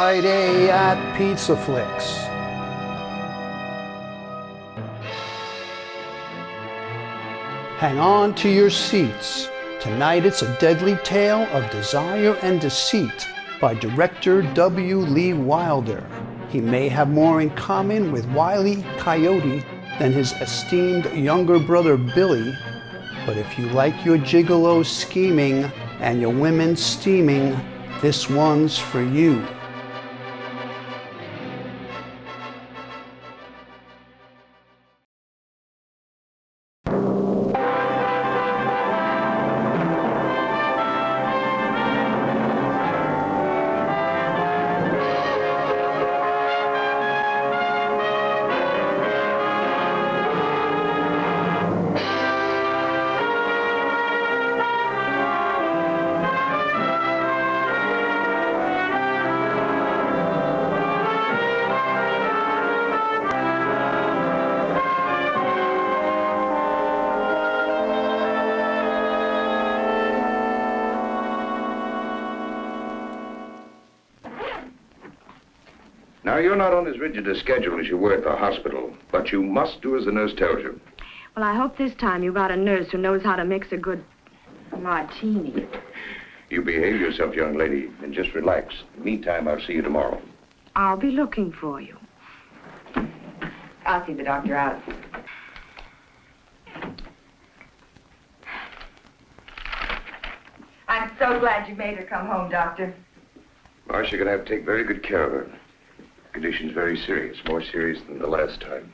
Friday at PizzaFLIX. Hang on to your seats. Tonight it's a deadly tale of desire and deceit by director W. Lee Wilder. He may have more in common with Wile E. Coyote than his esteemed younger brother Billy, but if you like your gigolos scheming and your women steaming, this one's for you. Now, you're not on as rigid a schedule as you were at the hospital, but you must do as the nurse tells you. Well, I hope this time you got a nurse who knows how to mix a good martini. You behave yourself, young lady, and just relax. Meantime, I'll see you tomorrow. I'll be looking for you. I'll see the doctor out. I'm so glad you made her come home, Doctor. Marcia, you're going to have to take very good care of her. Condition's very serious, more serious than the last time.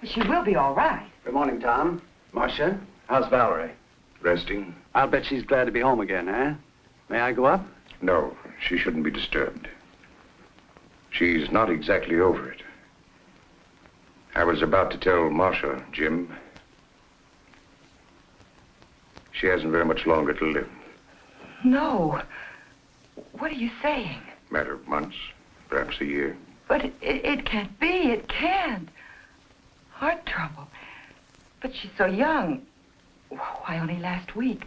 She will be all right. Good morning, Tom. Marcia, how's Valerie? Resting? I'll bet she's glad to be home again, eh? May I go up? No, she shouldn't be disturbed. She's not exactly over it. I was about to tell Marcia, Jim, she hasn't very much longer to live. No. What are you saying? Matter of months, perhaps a year. But it can't be. It can't. Heart trouble. But she's so young. Why, only last week.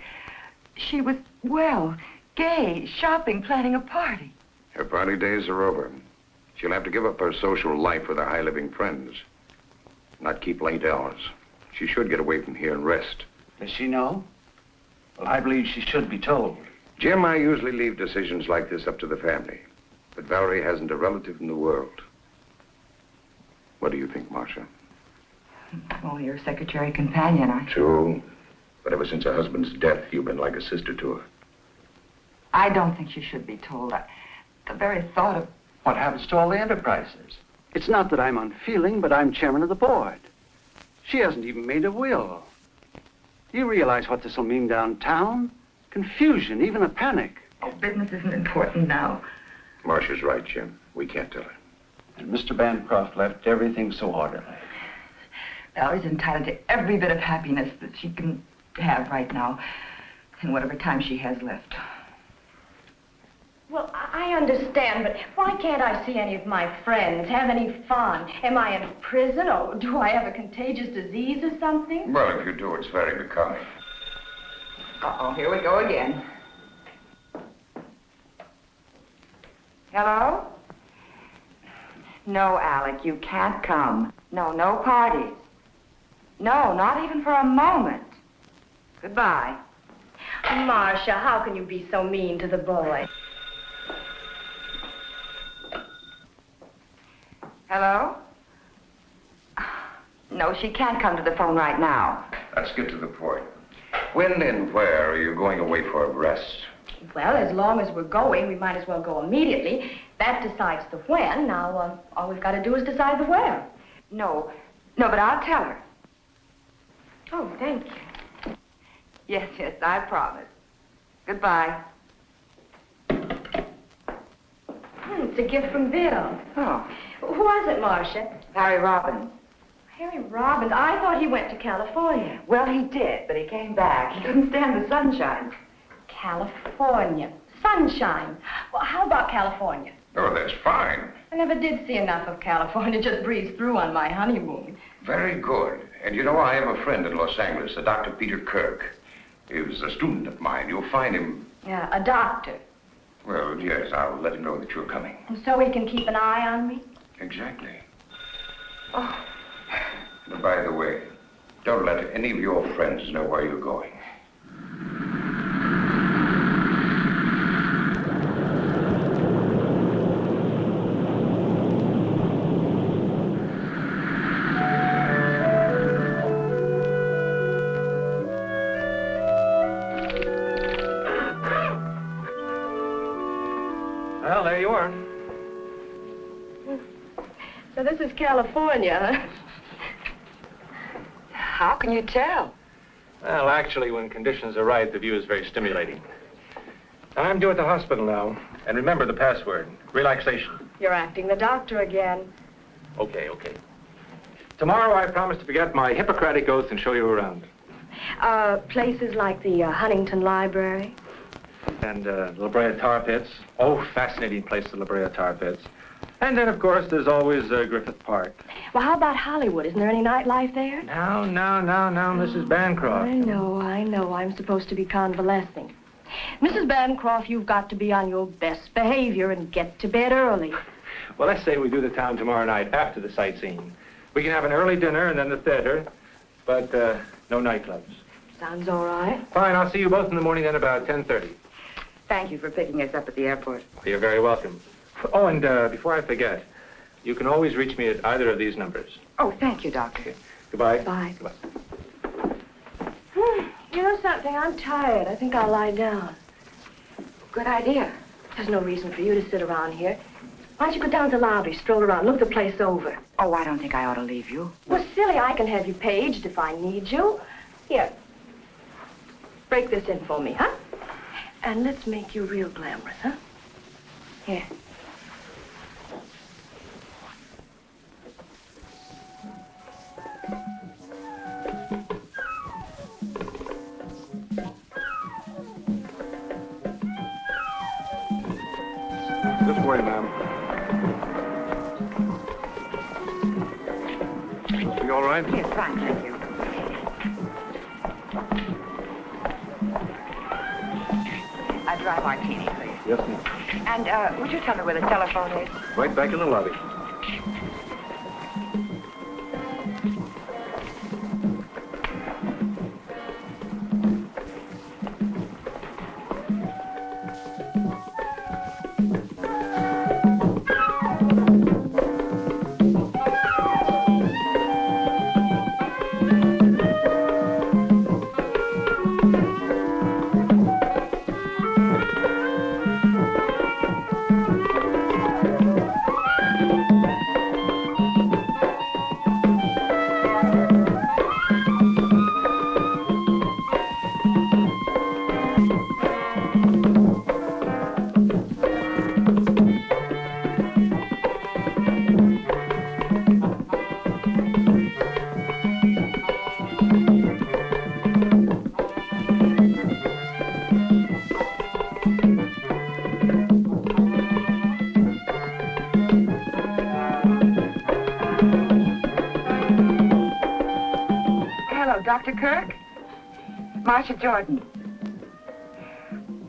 She was well, gay, shopping, planning a party. Her party days are over. She'll have to give up her social life with her high-living friends. Not keep late hours. She should get away from here and rest. Does she know? Well, I believe she should be told. Jim, I usually leave decisions like this up to the family. But Valerie hasn't a relative in the world. What do you think, Marcia? I'm only her secretary companion. True. But ever since her husband's death, you've been like a sister to her. I don't think she should be told. The very thought of... What happens to all the enterprises? It's not that I'm unfeeling, but I'm chairman of the board. She hasn't even made a will. You realize what this will mean downtown? Confusion, even a panic. Oh, business isn't important now. Marcia's right, Jim. We can't tell her. And Mr. Bancroft left everything so orderly. Valerie's entitled to every bit of happiness that she can have right now, in whatever time she has left. Well, I understand, but why can't I see any of my friends, have any fun? Am I in prison, or do I have a contagious disease or something? Well, if you do, it's very becoming. Uh-oh, here we go again. Hello? No, Alec, you can't come. No, no parties. No, not even for a moment. Goodbye. Marcia, how can you be so mean to the boy? Hello? No, she can't come to the phone right now. Let's get to the point. When and where are you going away for a rest? Well, as long as we're going, we might as well go immediately. That decides the when. Now, all we've got to do is decide the where. No, but I'll tell her. Oh, thank you. Yes, I promise. Goodbye. It's a gift from Bill. Oh. Who was it, Marcia? Harry Robbins. Harry Robbins. I thought he went to California. Well, he did, but he came back. He couldn't stand the sunshine. California. Sunshine. Well, how about California? Oh, that's fine. I never did see enough of California, just breezed through on my honeymoon. Very good. And you know, I have a friend in Los Angeles, a Dr. Peter Kirk. He was a student of mine. You'll find him... Yeah, a doctor. Well, yes, I'll let him know that you're coming. So he can keep an eye on me? Exactly. Oh. And by the way, don't let any of your friends know where you're going. Well, there you are. So this is California, huh? How can you tell? Well, actually, when conditions are right, the view is very stimulating. I'm due at the hospital now. And remember the password, relaxation. You're acting the doctor again. Okay. Tomorrow, I promise to forget my Hippocratic oath and show you around. Places like the Huntington Library. And La Brea Tar Pits. Oh, fascinating place, the La Brea Tar Pits. And then, of course, there's always Griffith Park. Well, how about Hollywood? Isn't there any nightlife there? No, Mrs. Bancroft. I know. I'm supposed to be convalescing. Mrs. Bancroft, you've got to be on your best behavior and get to bed early. Well, let's say we do the town tomorrow night after the sightseeing. We can have an early dinner and then the theater, but no nightclubs. Sounds all right. Fine, I'll see you both in the morning then about 10:30. Thank you for picking us up at the airport. You're very welcome. Oh, and before I forget, you can always reach me at either of these numbers. Oh, thank you, Doctor. Okay. Goodbye. Bye. Goodbye. You know something? I'm tired. I think I'll lie down. Good idea. There's no reason for you to sit around here. Why don't you go down to the lobby, stroll around, look the place over? Oh, I don't think I ought to leave you. Well, silly, I can have you paged if I need you. Here. Break this in for me, huh? And let's make you real glamorous, huh? Here. This way, ma'am. You all right? Yes, fine, thank you. A dry martini, please. Yes, ma'am. And would you tell me where the telephone is? Right back in the lobby. Dr. Kirk? Marcia Jordan.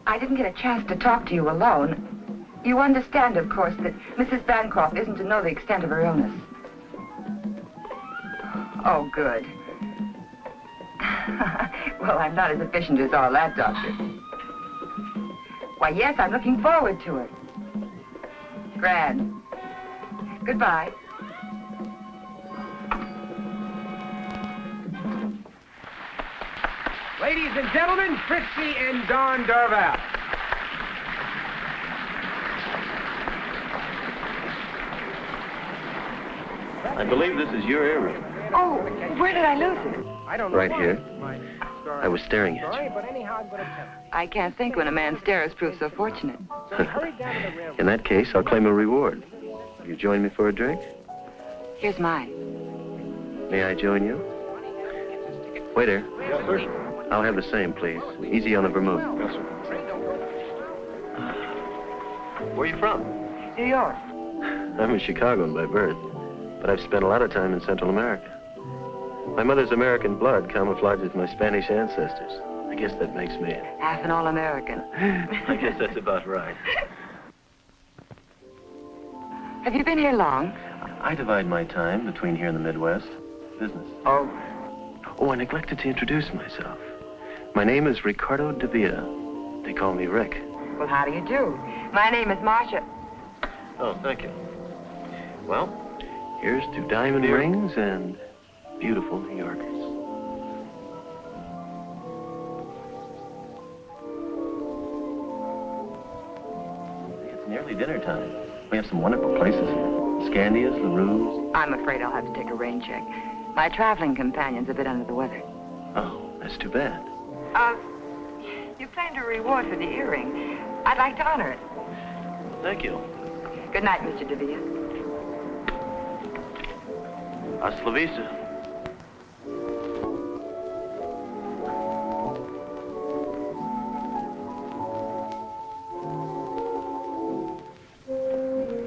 I didn't get a chance to talk to you alone. You understand, of course, that Mrs. Bancroft isn't to know the extent of her illness. Oh, good. Well, I'm not as efficient as all that, Doctor. Why, yes, I'm looking forward to it. Grand. Goodbye. Ladies and gentlemen, Fritzy and Don Darval. I believe this is your area. Oh, where did I lose it? I don't know Right why. here. I was staring at Sorry, you. but anyhow, I'm going to tell you. I can't think when a man stares proves so fortunate. So he hurried down to the railroad. In that case, I'll claim a reward. Will you join me for a drink? Here's mine. May I join you? Waiter, Yes, sir. I'll have the same, please. Easy on the vermouth. Yes, sir. Where are you from? New York. I'm a Chicagoan by birth, but I've spent a lot of time in Central America. My mother's American blood camouflages my Spanish ancestors. I guess that makes me Half an all-American. I guess that's about right. Have you been here long? I divide my time between here and the Midwest. Business. Oh. Oh, I neglected to introduce myself. My name is Ricardo de Villa. They call me Rick. Well, how do you do? My name is Marcia. Oh, thank you. Well, here's to diamond rings and beautiful New Yorkers. It's nearly dinner time. We have some wonderful places here. Scandia's, LaRue's. I'm afraid I'll have to take a rain check. My traveling companion's a bit under the weather. Oh, that's too bad. You claimed a reward for the earring. I'd like to honor it. Thank you. Good night, Mr. de Villa. Hasta la vista.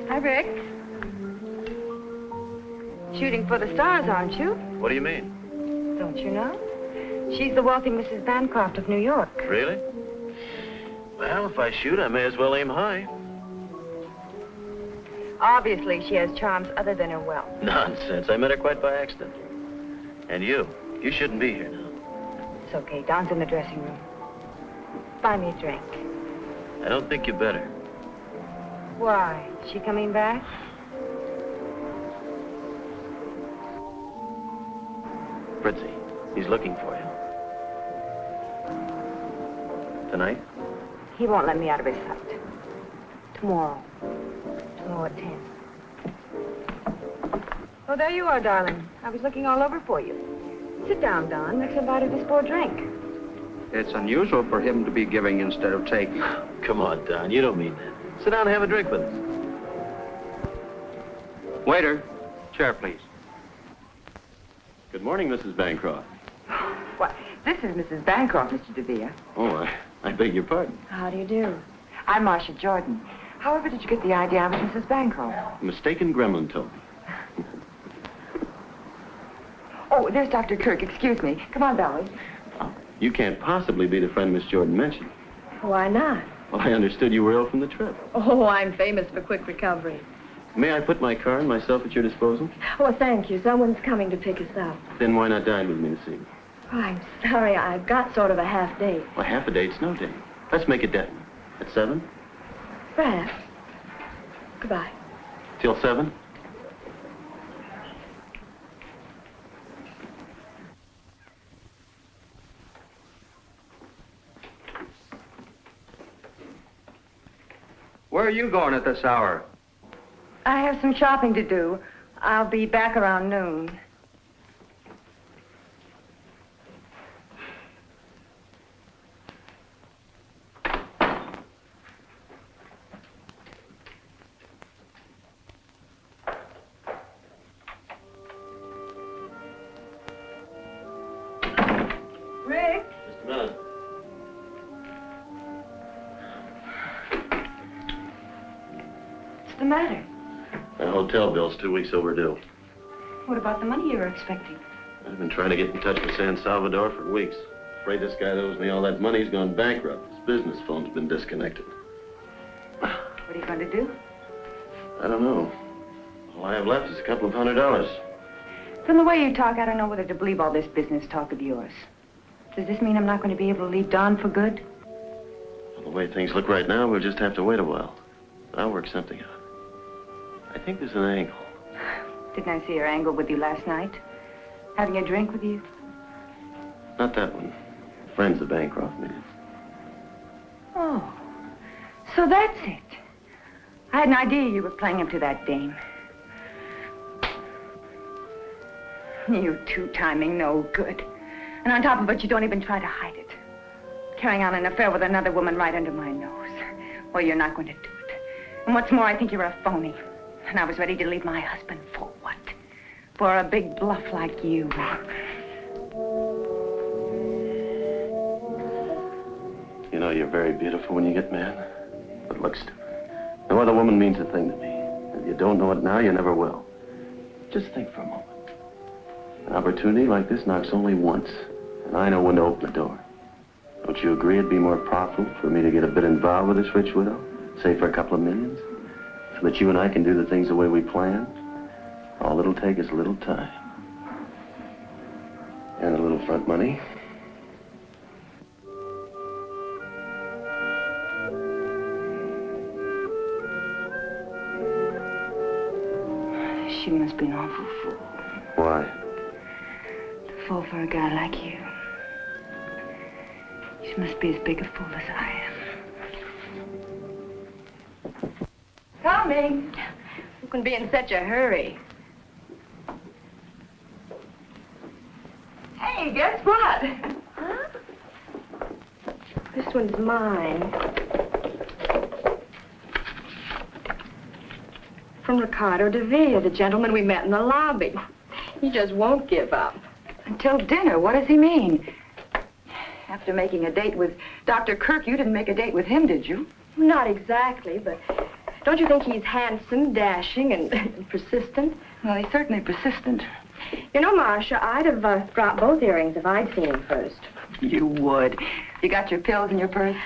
Hi, Rick. Shooting for the stars, aren't you? What do you mean? Don't you know? She's the wealthy Mrs. Bancroft of New York. Really? Well, if I shoot, I may as well aim high. Obviously, she has charms other than her wealth. Nonsense. I met her quite by accident. And you shouldn't be here now. It's okay. Don's in the dressing room. Buy me a drink. I don't think you better. Why? Is she coming back? Fritzy, he's looking for you. Tonight? He won't let me out of his sight. Tomorrow. Tomorrow at 10. Oh, there you are, darling. I was looking all over for you. Sit down, Don. Next invite of this poor drink. It's unusual for him to be giving instead of taking. Come on, Don. You don't mean that. Sit down and have a drink with us. Waiter, chair, please. Good morning, Mrs. Bancroft. Why, this is Mrs. Bancroft, Mr. de Villa. Oh, I beg your pardon. How do you do? I'm Marcia Jordan. However did you get the idea I was Mrs. Bancroft? A mistaken gremlin told me. Oh, there's Dr. Kirk. Excuse me. Come on, Valerie. Oh, you can't possibly be the friend Miss Jordan mentioned. Why not? Well, I understood you were ill from the trip. Oh, I'm famous for quick recovery. May I put my car and myself at your disposal? Oh, thank you. Someone's coming to pick us up. Then why not dine with me this evening? Oh, I'm sorry. I've got sort of a half date. Well, half a date's no date. Let's make it definite. At 7? Perhaps. Goodbye. Till 7? Where are you going at this hour? I have some shopping to do. I'll be back around noon. Rick? Just a minute. What's the matter? My hotel bill's 2 weeks overdue. What about the money you were expecting? I've been trying to get in touch with San Salvador for weeks. Afraid this guy that owes me all that money's gone bankrupt. His business phone's been disconnected. What are you going to do? I don't know. All I have left is a couple of $100. From the way you talk, I don't know whether to believe all this business talk of yours. Does this mean I'm not going to be able to leave Don for good? Well, the way things look right now, we'll just have to wait a while. But I'll work something out. I think there's an angle. Didn't I see her angle with you last night? Having a drink with you? Not that one. Friends of Bancroft needed. Oh, so that's it. I had an idea you were playing him to that dame. You two-timing no good. And on top of it, you don't even try to hide it. Carrying on an affair with another woman right under my nose. Well, you're not going to do it. And what's more, I think you're a phony. And I was ready to leave my husband for what? For a big bluff like you. You know, you're very beautiful when you get mad, but look stupid. No other woman means a thing to me. If you don't know it now, you never will. Just think for a moment. An opportunity like this knocks only once, and I know when to open the door. Don't you agree it'd be more profitable for me to get a bit involved with this rich widow? Say for a couple of millions? that you and I can do the things the way we plan, all it'll take is a little time. And a little front money. She must be an awful fool. Why? To fall for a guy like you. She must be as big a fool as I am. Coming. Who can be in such a hurry? Hey, guess what? Huh? This one's mine. From Ricardo de Villa, the gentleman we met in the lobby. He just won't give up. Until dinner, what does he mean? After making a date with Dr. Kirk, you didn't make a date with him, did you? Not exactly, but don't you think he's handsome, dashing, and persistent? Well, he's certainly persistent. You know, Marcia, I'd have dropped both earrings if I'd seen him first. You would. You got your pills in your purse?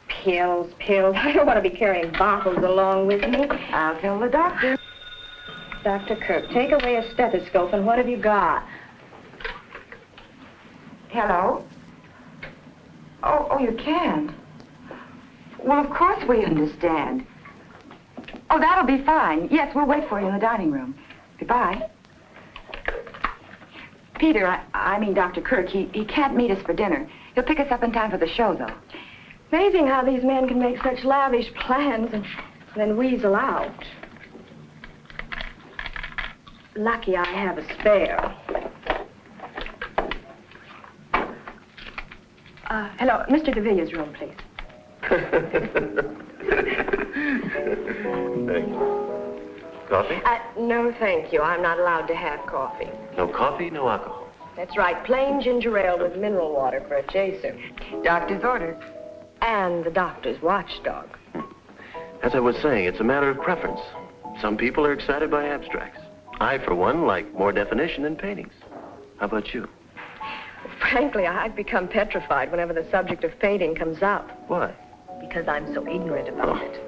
Pills. I don't want to be carrying bottles along with me. I'll tell the doctor. Dr. Kirk, take away a stethoscope, and what have you got? Hello? Oh, you can't. Well, of course we understand. Oh, that'll be fine. Yes, we'll wait for you in the dining room. Goodbye. Peter, I mean Dr. Kirk, he can't meet us for dinner. He'll pick us up in time for the show, though. Amazing how these men can make such lavish plans and then weasel out. Lucky I have a spare. Hello, Mr. de Villa's room, please. Thank you. Coffee? No, thank you. I'm not allowed to have coffee. No coffee, no alcohol. That's right, plain ginger ale with mineral water for a chaser. Doctor's orders. And the doctor's watchdog. As I was saying, it's a matter of preference. Some people are excited by abstracts. I, for one, like more definition in paintings. How about you? Frankly, I've become petrified whenever the subject of painting comes up. Why? Because I'm so ignorant about it.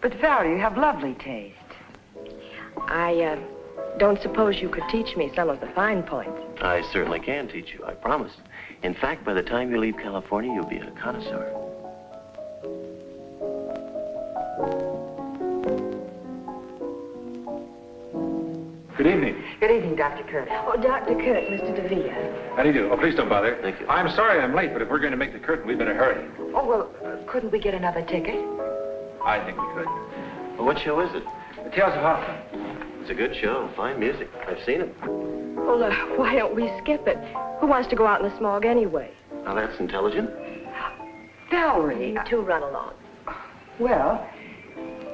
But, Valerie, you have lovely taste. I don't suppose you could teach me some of the fine points. I certainly can teach you, I promise. In fact, by the time you leave California, you'll be a connoisseur. Good evening. Good evening, Dr. Kirk. Oh, Dr. Kirk, Mr. de Villa. How do you do? Oh, please don't bother. Thank you. I'm sorry I'm late, but if we're going to make the curtain, we better hurry. Oh, well, couldn't we get another ticket? I think we could. Well, what show is it? The Tales of Hoffman. It's a good show. Fine music. I've seen it. Well, why don't we skip it? Who wants to go out in the smog anyway? Now, that's intelligent. Valerie. You two run along. Well,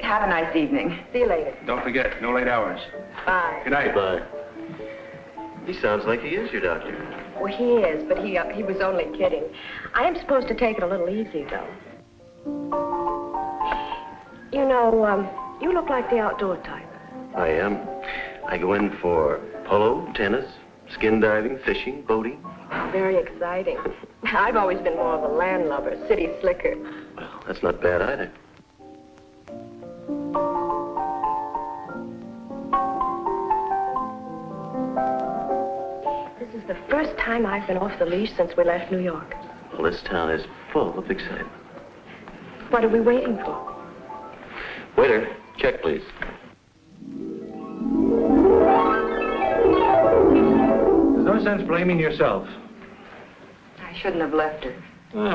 have a nice evening. See you later. Don't forget, no late hours. Bye. Good night. Goodbye. He sounds like he is your doctor. Well, he is, but he was only kidding. I am supposed to take it a little easy, though. You know, you look like the outdoor type. I am. I go in for polo, tennis, skin diving, fishing, boating. Very exciting. I've always been more of a landlubber, city slicker. Well, that's not bad either. This is the first time I've been off the leash since we left New York. Well, this town is full of excitement. What are we waiting for? Waiter, check, please. There's no sense blaming yourself. I shouldn't have left her.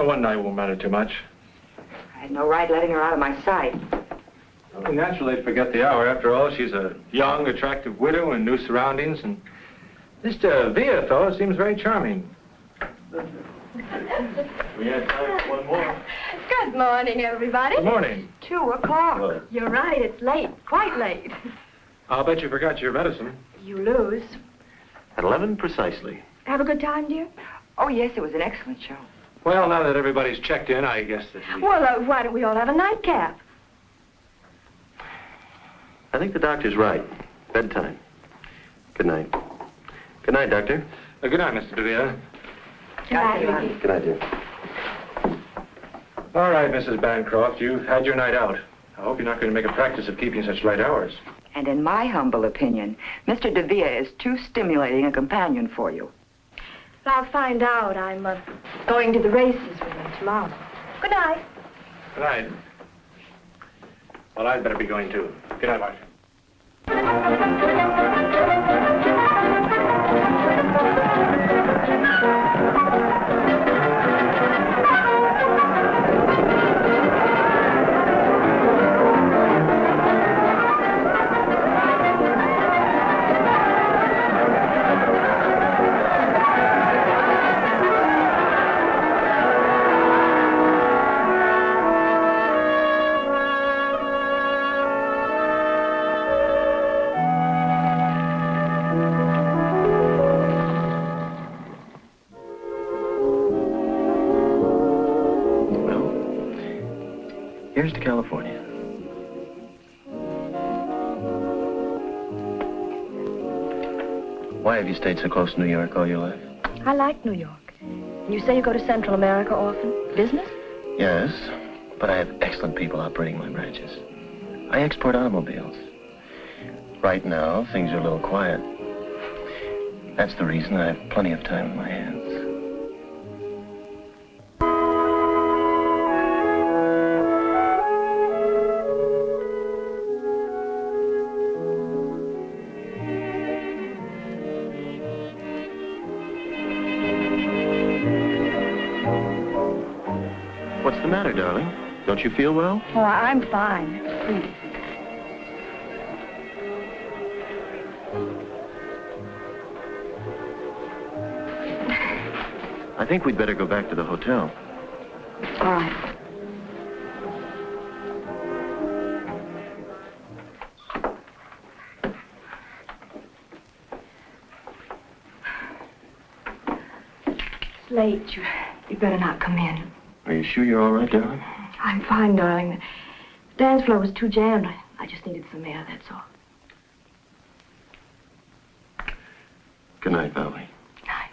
One night won't matter too much. I had no right letting her out of my sight. Well, naturally, they'd forget the hour. After all, she's a young, attractive widow in new surroundings, and Mr. Villa fellow seems very charming. We have time for one more. Good morning, everybody. Good morning. 2 o'clock. Hello. You're right, it's late, quite late. I'll bet you forgot your medicine. You lose. At 11 precisely. Have a good time, dear? Oh, yes, it was an excellent show. Well, now that everybody's checked in, I guess that we... Well, why don't we all have a nightcap? I think the doctor's right. Bedtime. Good night. Good night, Doctor. Good night, Mr. de Villa. Good night, Ricky. Good night, dear. All right, Mrs. Bancroft, you've had your night out. I hope you're not going to make a practice of keeping such late hours. And in my humble opinion, Mr. Devere is too stimulating a companion for you. Well, I'll find out. I'm going to the races with him tomorrow. Good night. Good night. Well, I'd better be going, too. Good night, Marcia. Here's to California. Why have you stayed so close to New York all your life? I like New York. You say you go to Central America often? Business? Yes, but I have excellent people operating my branches. I export automobiles. Right now, things are a little quiet. That's the reason I have plenty of time in my hands. What's the matter, darling? Don't you feel well? Oh, I'm fine. Please. I think we'd better go back to the hotel. All right. It's late. You better not come in. Are you sure you're all right, darling? I'm fine, darling. The dance floor was too jammed. I just needed some air, that's all. Good night, Valerie. Night.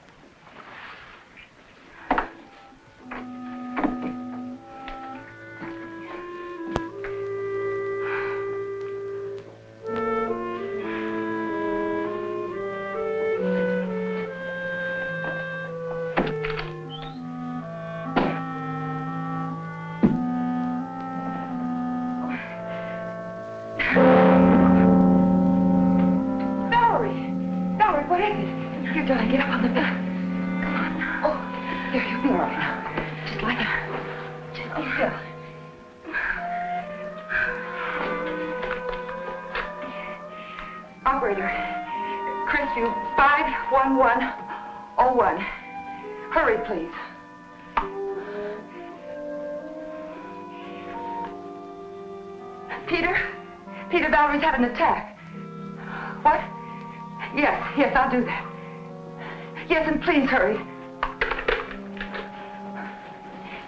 What is it? Here, darling, get up on the bed. Come on now. Oh, here, you'll be all right now. Just lie down. Just be still. Operator, Crestview 51101. Hurry, please. Peter, Valerie's had an attack. What? Yes, I'll do that. Yes, and please hurry.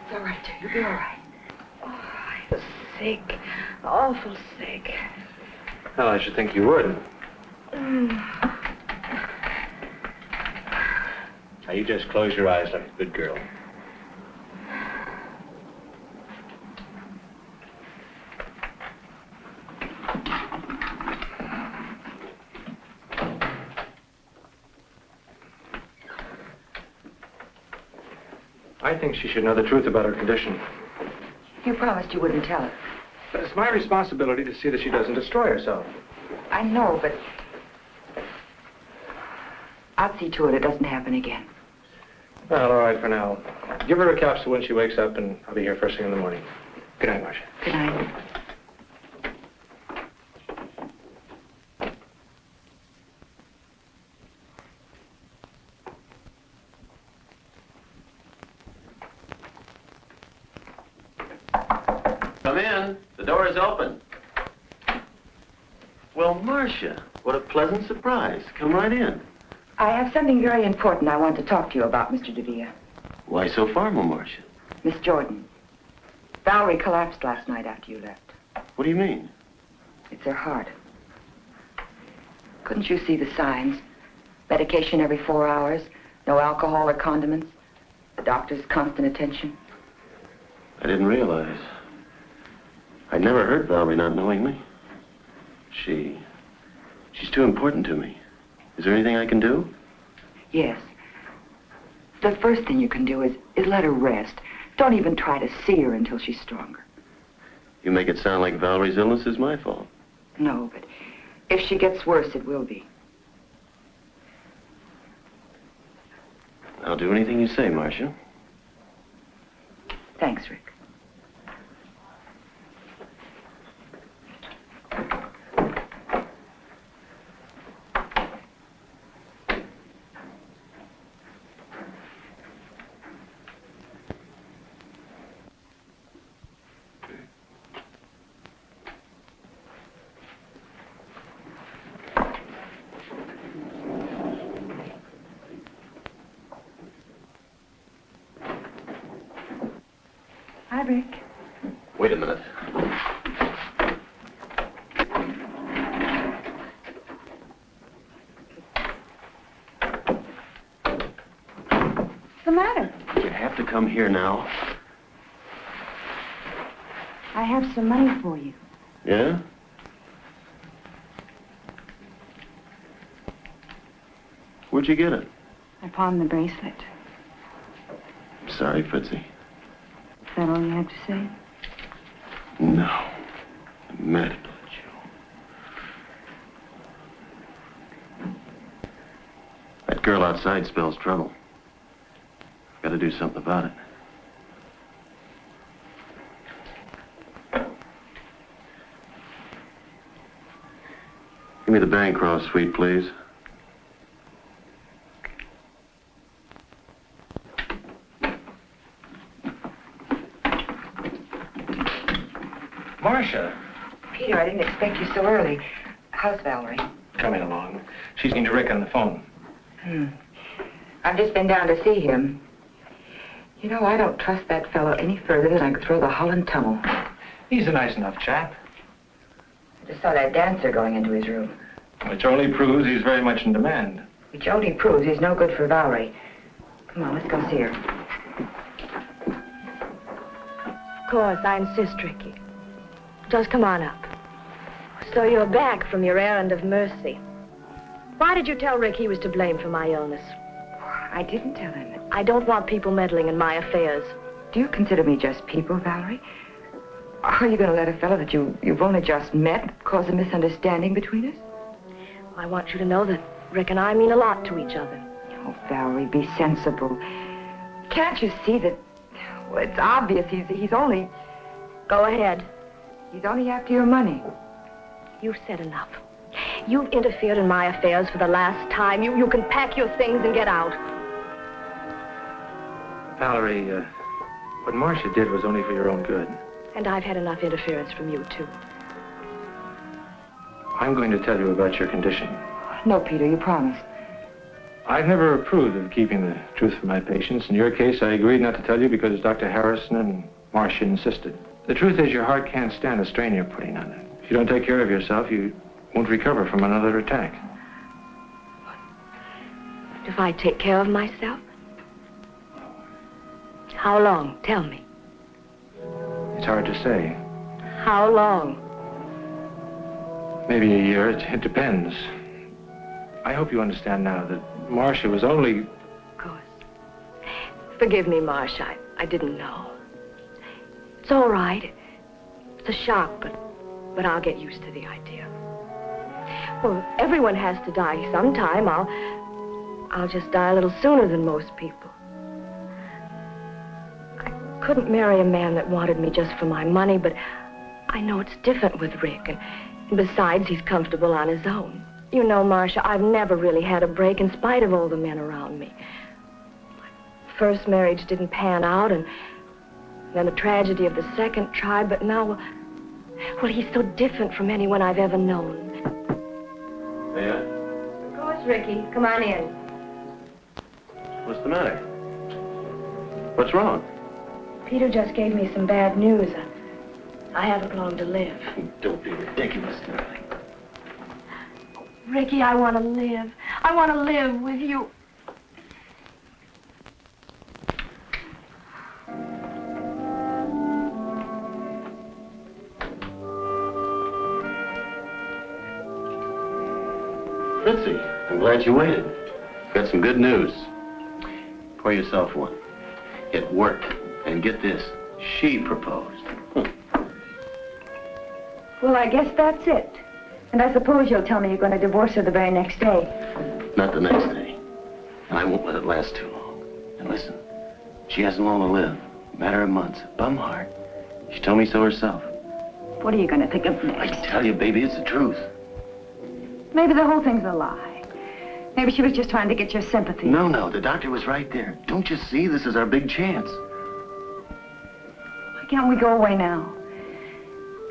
It's all right, dear. You'll be all right. Oh, I was sick. Awful sick. Well, I should think you would. Now, you just close your eyes like a good girl. I think she should know the truth about her condition. You promised you wouldn't tell her. But it's my responsibility to see that she doesn't destroy herself. I know, but I'll see to it doesn't happen again. Well, all right for now. Give her a capsule when she wakes up, and I'll be here first thing in the morning. Good night, Marcia. Good night. Come in. The door is open. Well, Marcia, what a pleasant surprise. Come right in. I have something very important I want to talk to you about, Mr. Devere. Why so formal, Marcia? Miss Jordan, Valerie collapsed last night after you left. What do you mean? It's her heart. Couldn't you see the signs? Medication every 4 hours, no alcohol or condiments, the doctor's constant attention. I didn't realize. I'd never hurt Valerie not knowing me. She's too important to me. Is there anything I can do? Yes. The first thing you can do is let her rest. Don't even try to see her until she's stronger. You make it sound like Valerie's illness is my fault. No, but if she gets worse, it will be. I'll do anything you say, Marcia. Thanks, Rick. Hi, Rick. Wait a minute. What's the matter? You have to come here now. I have some money for you. Yeah? Where'd you get it? I pawned the bracelet. Sorry, Fritzy. Is that all you have to say? No. I'm mad about you. That girl outside spells trouble. Got to do something about it. Give me the Bancroft suite, please. Marcia. Peter, I didn't expect you so early. How's Valerie? Coming along. She's talking to Rick on the phone. I've just been down to see him. You know, I don't trust that fellow any further than I could throw the Holland Tunnel. He's a nice enough chap. I just saw that dancer going into his room. Which only proves he's very much in demand. Which only proves he's no good for Valerie. Come on, let's go see her. Of course, I insist, Ricky. Just come on up. So you're back from your errand of mercy. Why did you tell Rick he was to blame for my illness? I didn't tell him. I don't want people meddling in my affairs. Do you consider me just people, Valerie? Are you going to let a fellow that you've only just met cause a misunderstanding between us? I want you to know that Rick and I mean a lot to each other. Oh, Valerie, be sensible. Can't you see that... Well, it's obvious he's only... Go ahead. He's only after your money. You've said enough. You've interfered in my affairs for the last time. You can pack your things and get out. Valerie, what Marcia did was only for your own good. And I've had enough interference from you, too. I'm going to tell you about your condition. No, Peter, you promised. I've never approved of keeping the truth from my patients. In your case, I agreed not to tell you because Dr. Harrison and Marcia insisted. The truth is your heart can't stand the strain you're putting on it. If you don't take care of yourself, you won't recover from another attack. If I take care of myself? How long? Tell me. It's hard to say. How long? Maybe a year. It depends. I hope you understand now that Marcia was only... Of course. Forgive me, Marcia. I didn't know. It's all right. It's a shock, but I'll get used to the idea. Well, everyone has to die sometime. I'll just die a little sooner than most people. I couldn't marry a man that wanted me just for my money, but I know it's different with Rick, and besides, he's comfortable on his own. You know, Marcia, I've never really had a break in spite of all the men around me. My first marriage didn't pan out, and then the tragedy of the second tried, but now, well, he's so different from anyone I've ever known. Yeah? Of course, Ricky. Come on in. What's the matter? What's wrong? Peter just gave me some bad news. I haven't long to live. Don't be ridiculous, darling. Ricky, I want to live. I want to live with you. Fritzy, I'm glad you waited. Got some good news. Pour yourself one. It worked. And get this, she proposed. Well, I guess that's it. And I suppose you'll tell me you're going to divorce her the very next day. Not the next day. And I won't let it last too long. And listen, she hasn't long to live. Matter of months. Bum heart. She told me so herself. What are you going to think of next? I tell you, baby, it's the truth. Maybe the whole thing's a lie. Maybe she was just trying to get your sympathy. No, the doctor was right there. Don't you see? This is our big chance. Why can't we go away now?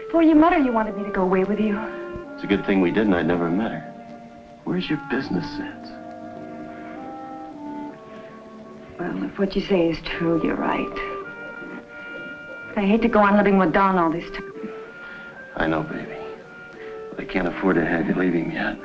Before you met her, you wanted me to go away with you. It's a good thing we didn't. I'd never met her. Where's your business sense? Well, if what you say is true, you're right. I hate to go on living with Don all this time. I know, baby. But I can't afford to have you leaving yet.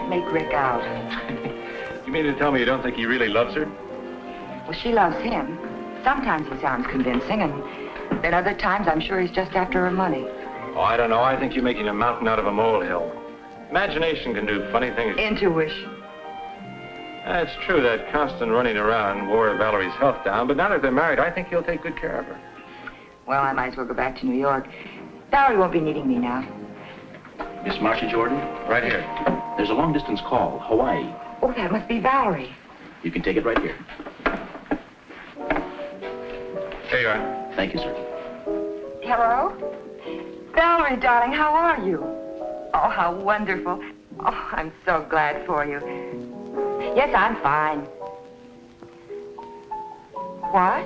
Make Rick out. You mean to tell me you don't think he really loves her? Well, she loves him. Sometimes he sounds convincing, and then other times I'm sure he's just after her money. Oh, I don't know. I think you're making a mountain out of a molehill. Imagination can do funny things. Intuition. It's true that constant running around wore Valerie's health down, but now that they're married, I think he'll take good care of her. Well, I might as well go back to New York. Valerie won't be needing me now. Miss Marcia Jordan? Right here. There's a long-distance call, Hawaii. Oh, that must be Valerie. You can take it right here. There you are. Thank you, sir. Hello? Valerie, darling, how are you? Oh, how wonderful. Oh, I'm so glad for you. Yes, I'm fine. What?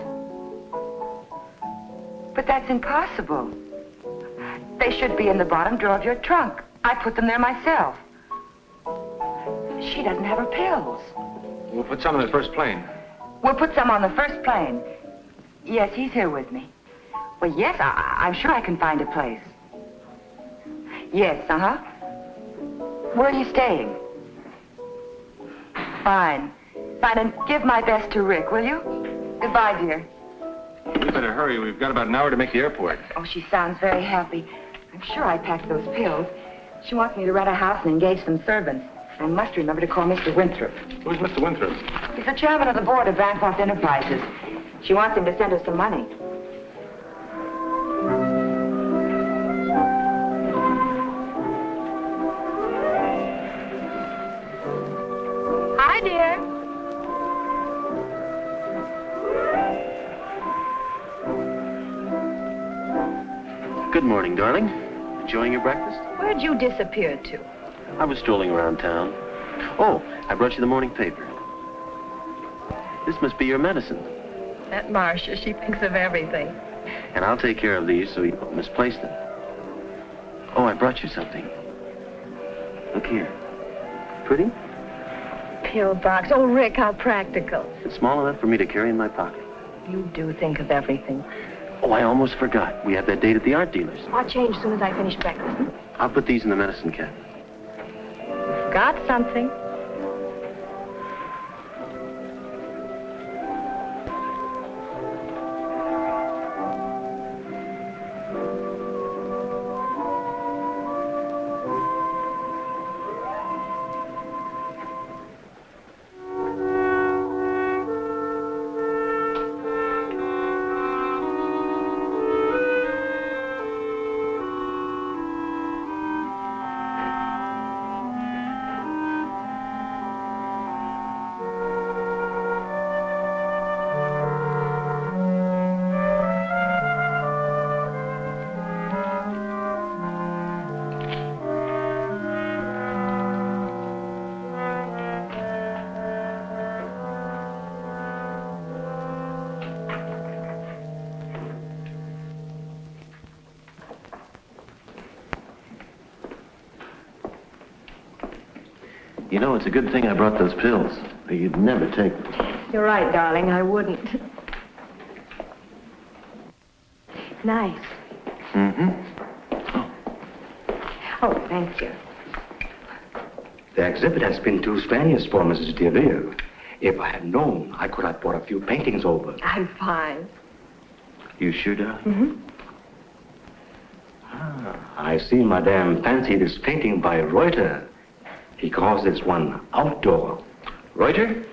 But that's impossible. They should be in the bottom drawer of your trunk. I put them there myself. She doesn't have her pills. We'll put some on the first plane. We'll put some on the first plane. Yes, he's here with me. Well, yes, I'm sure I can find a place. Yes, uh-huh. Where are you staying? Fine. Fine, and give my best to Rick, will you? Goodbye, dear. We better hurry. We've got about an hour to make the airport. Oh, she sounds very happy. I'm sure I packed those pills. She wants me to rent a house and engage some servants. I must remember to call Mr. Winthrop. Who's Mr. Winthrop? He's the chairman of the board of Bancroft Enterprises. She wants him to send her some money. Hi, dear. Good morning, darling. Enjoying your breakfast? Where'd you disappear to? I was strolling around town. Oh, I brought you the morning paper. This must be your medicine. That Marcia, she thinks of everything. And I'll take care of these so you don't misplace them. Oh, I brought you something. Look here. Pretty? Pillbox. Oh, Rick, how practical. It's small enough for me to carry in my pocket. You do think of everything. Oh, I almost forgot. We have that date at the art dealer's. I'll change as soon as I finish breakfast. I'll put these in the medicine cabinet. Got something. You know, it's a good thing I brought those pills. Or you'd never take them. You're right, darling. I wouldn't. Nice. Mm-hmm. Oh, thank you. The exhibit has been too strenuous for Mrs. DeVere. If I had known, I could have brought a few paintings over. I'm fine. You sure, darling? Mm-hmm. I see Madame fancied this painting by Reuter. He calls this one outdoor. Reuter?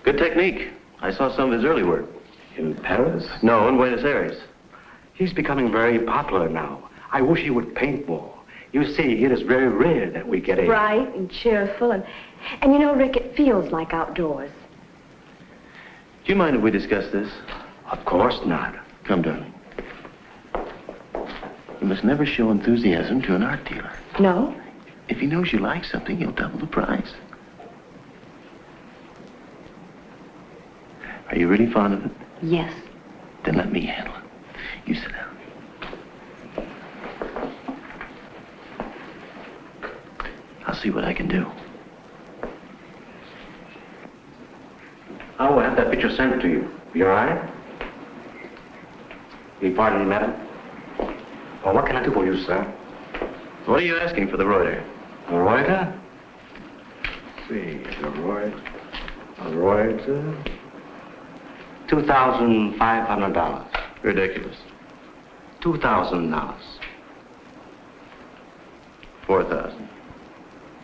Good technique. I saw some of his early work. In Paris? No, in Buenos Aires. He's becoming very popular now. I wish he would paint more. You see, it is very rare that we get a... Bright and cheerful and you know, Rick, it feels like outdoors. Do you mind if we discuss this? Of course not. Come, darling. You must never show enthusiasm to an art dealer. No? If he knows you like something, he'll double the price. Are you really fond of it? Yes. Then let me handle it. You sit down. I'll see what I can do. I will have that picture sent to you. You all right? You pardon me, madam? Well, what can I do for you, sir? What are you asking for the Reuter? A Reuter? Let's see, a Reuter. $2,500. Ridiculous. $2,000. 4,000.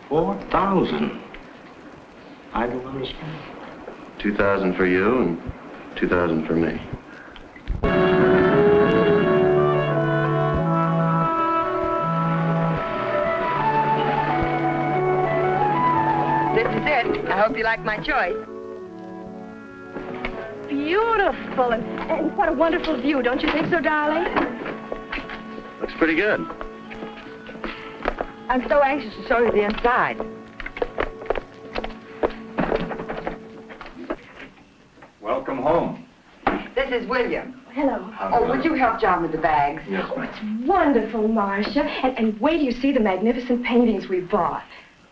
4,000. I don't understand. 2,000 for you and 2,000 for me. This is it. I hope you like my choice. Beautiful and what a wonderful view, don't you think so, darling? Looks pretty good. I'm so anxious to show you the inside. Welcome home. This is William. Hello. Oh, would you help John with the bags? Yes, Oh, it's wonderful, Marcia. And wait till you see the magnificent paintings we bought.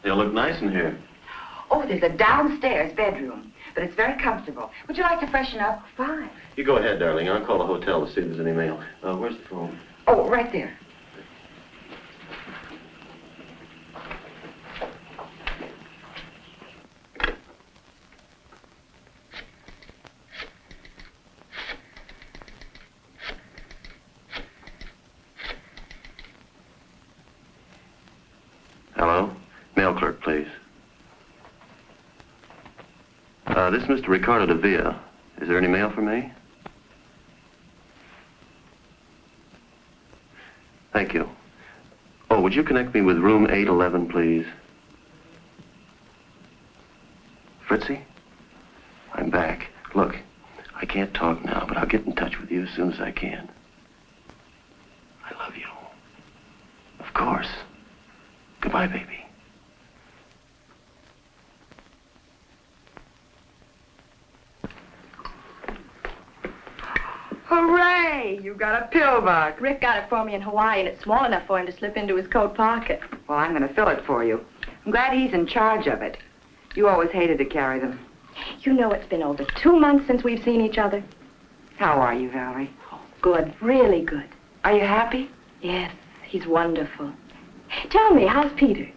They'll look nice in here. Oh, there's a downstairs bedroom, but it's very comfortable. Would you like to freshen up? Fine. You go ahead, darling. I'll call the hotel to see if there's any mail. Where's the phone? Oh, right there. Hello? Mail clerk, please. This is Mr. Ricardo de Villa. Is there any mail for me? Thank you. Oh, would you connect me with room 811, please? Fritzy? I'm back. Look, I can't talk now, but I'll get in touch with you as soon as I can. I love you. Of course. Goodbye, baby. Say, you got a pillbox. Rick got it for me in Hawaii, and it's small enough for him to slip into his coat pocket. Well, I'm going to fill it for you. I'm glad he's in charge of it. You always hated to carry them. You know it's been over 2 months since we've seen each other. How are you, Valerie? Good, really good. Are you happy? Yes, he's wonderful. Tell me, how's Peter?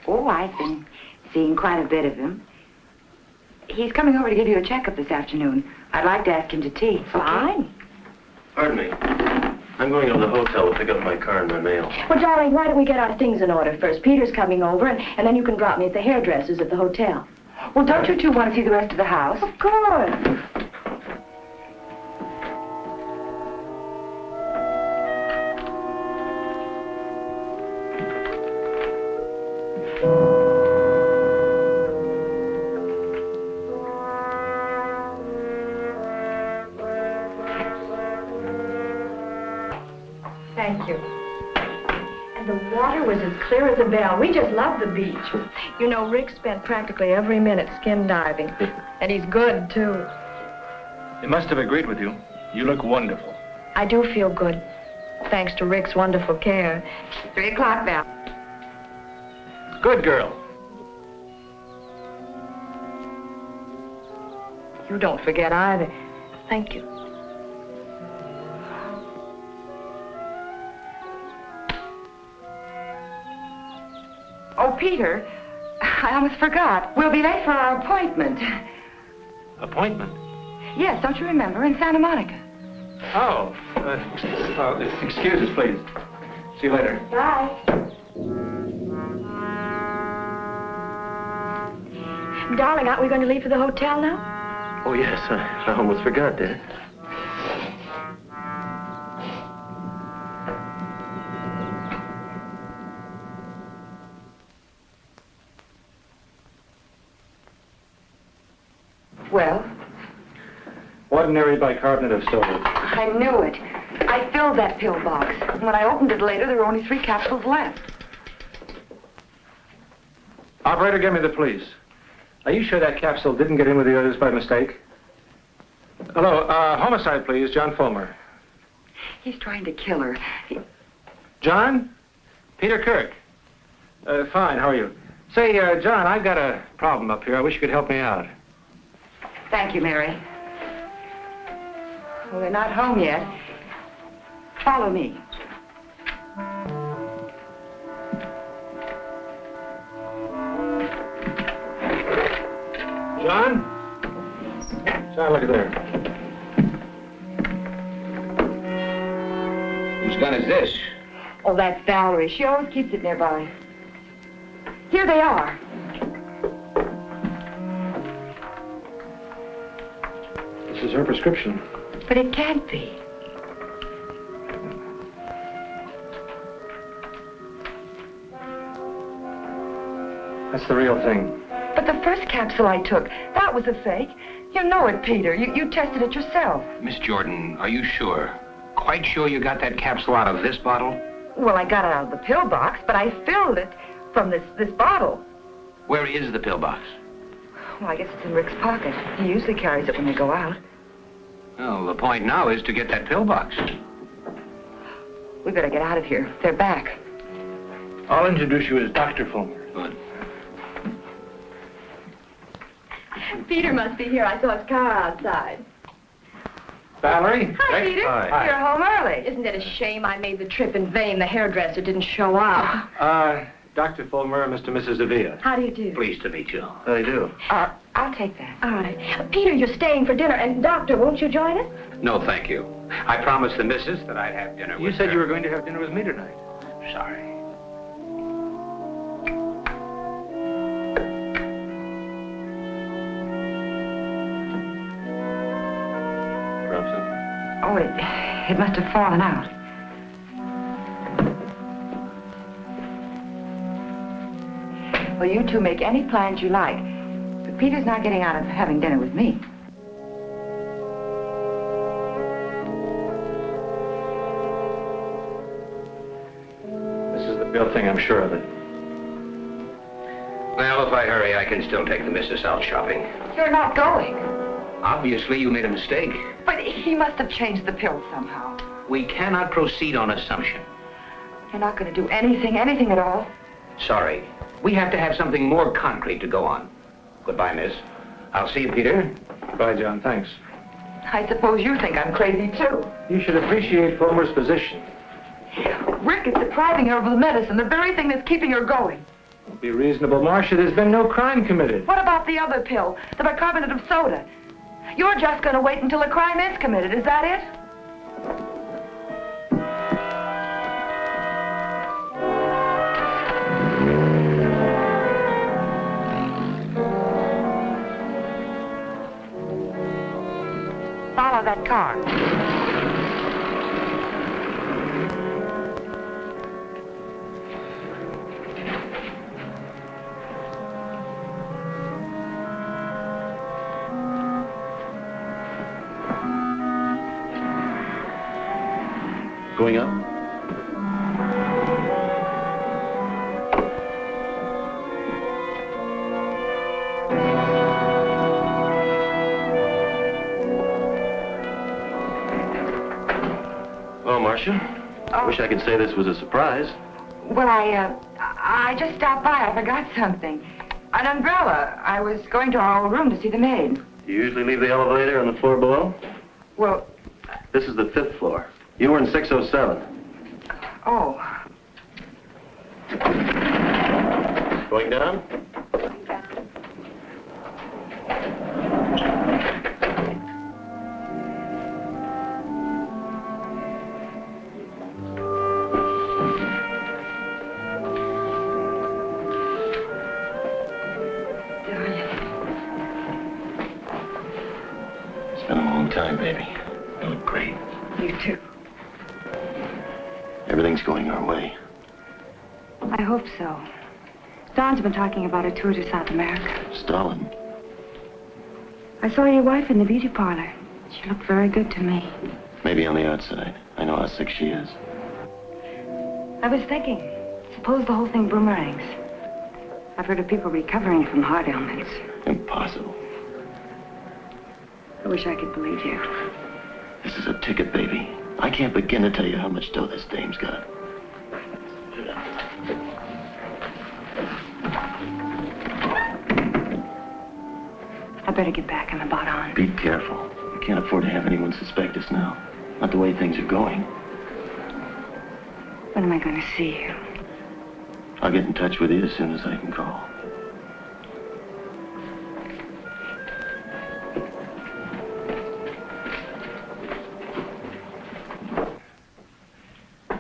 Oh, I've been seeing quite a bit of him. He's coming over to give you a checkup this afternoon. I'd like to ask him to tea. Okay? Fine. Pardon me. I'm going to the hotel to pick up my car and my mail. Well, darling, why don't we get our things in order first? Peter's coming over, and then you can drop me at the hairdresser's at the hotel. Well, don't you two want to see the rest of the house? Of course. Thank you. And the water was as clear as a bell. We just love the beach. You know, Rick spent practically every minute skin diving. And he's good, too. They must have agreed with you. You look wonderful. I do feel good, thanks to Rick's wonderful care. 3 o'clock, Val. Good girl. You don't forget either. Thank you. Oh, Peter, I almost forgot. We'll be late for our appointment. Appointment? Yes, don't you remember? In Santa Monica. Oh, excuse us, please. See you later. Bye. Darling, aren't we going to leave for the hotel now? Oh, yes. I almost forgot that. Well? Ordinary bicarbonate of soda. I knew it. I filled that pill box. When I opened it later, there were only 3 capsules left. Operator, give me the police. Are you sure that capsule didn't get in with the others by mistake? Hello, homicide, please, John Fulmer. He's trying to kill her. John? Peter Kirk. Fine, how are you? Say, John, I've got a problem up here. I wish you could help me out. Thank you, Mary. Well, they're not home yet. Follow me. John? John, look at there. Whose gun is this? Oh, that's Valerie. She always keeps it nearby. Here they are. This is her prescription. But it can't be. That's the real thing. But the first capsule I took, that was a fake. You know it, Peter. You tested it yourself. Miss Jordan, are you sure? Quite sure you got that capsule out of this bottle? Well, I got it out of the pill box, but I filled it from this bottle. Where is the pillbox? Well, I guess it's in Rick's pocket. He usually carries it when they go out. Well, the point now is to get that pillbox. We better get out of here. They're back. I'll introduce you as Dr. Fulmer. Good. Peter must be here. I saw his car outside. Valerie? Hi, Peter. Hi. You're home early. Isn't it a shame I made the trip in vain? The hairdresser didn't show up. Dr. Fulmer, Mr. and Mrs. Avila. How do you do? Pleased to meet you. I do. I'll take that. All right. Peter, you're staying for dinner. And, Doctor, won't you join us? No, thank you. I promised the missus that I'd have dinner with You said her. you were going to have dinner with me tonight. Sorry. Drop some? Oh, it must have fallen out. Well, you two make any plans you like. But Peter's not getting out of having dinner with me. This is the real thing, I'm sure of it. Well, if I hurry, I can still take the missus out shopping. You're not going. Obviously, you made a mistake. But he must have changed the pill somehow. We cannot proceed on assumption. You're not going to do anything at all? Sorry. We have to have something more concrete to go on. Goodbye, miss. I'll see you, Peter. Goodbye, John. Thanks. I suppose you think I'm crazy, too. You should appreciate Fulmer's position. Rick is depriving her of the medicine, the very thing that's keeping her going. Be reasonable, Marcia. There's been no crime committed. What about the other pill, the bicarbonate of soda? You're just going to wait until a crime is committed, is that it? Follow that car. Going up? Well, Marcia, I wish I could say this was a surprise. Well, I just stopped by. I forgot something. An umbrella. I was going to our old room to see the maid. You usually leave the elevator on the floor below? Well... This is the 5th floor. You were in 607. Oh. Going down? It's been a long time, baby. You look great. You too. Everything's going our way. I hope so. Don's been talking about a tour to South America. Stalin. I saw your wife in the beauty parlor. She looked very good to me. Maybe on the outside. I know how sick she is. I was thinking, suppose the whole thing boomerangs. I've heard of people recovering from heart ailments. Impossible. I wish I could believe you. This is a ticket, baby. I can't begin to tell you how much dough this dame's got. I better get back. I'm about on. Be careful. We can't afford to have anyone suspect us now. Not the way things are going. When am I going to see you? I'll get in touch with you as soon as I can call.